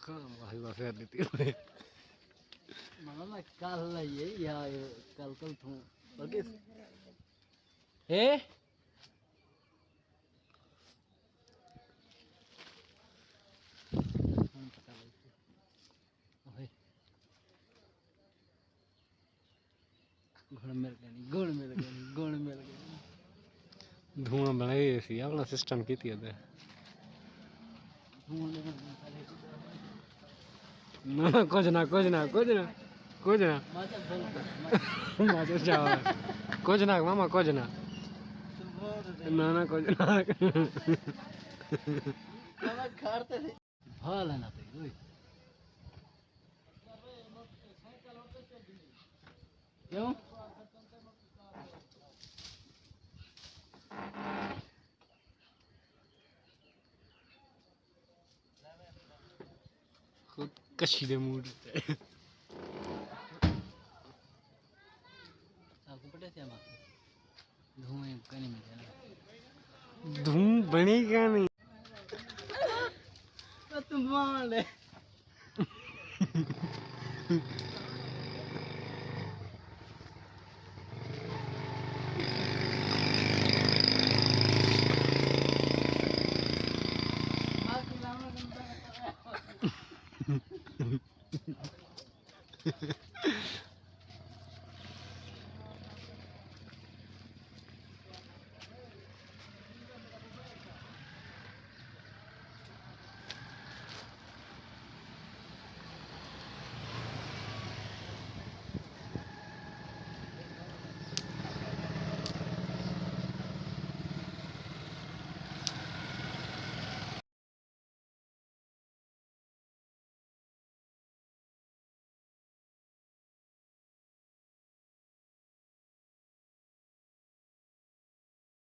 काम भाई वाफे देती है मामा कल ये या कल थू ओके ए गुण मिल गए धुआं बनाए सी अपना सिस्टम कीती है ना कुछ ना माचो चाव कुछ ना मामा कुछ ना कुछ ना भाल है ना क्यों खुद कशी दे मूड आपको पता है मां धुएं कहीं में जाना धूम बनेगा नहीं तुम मान ले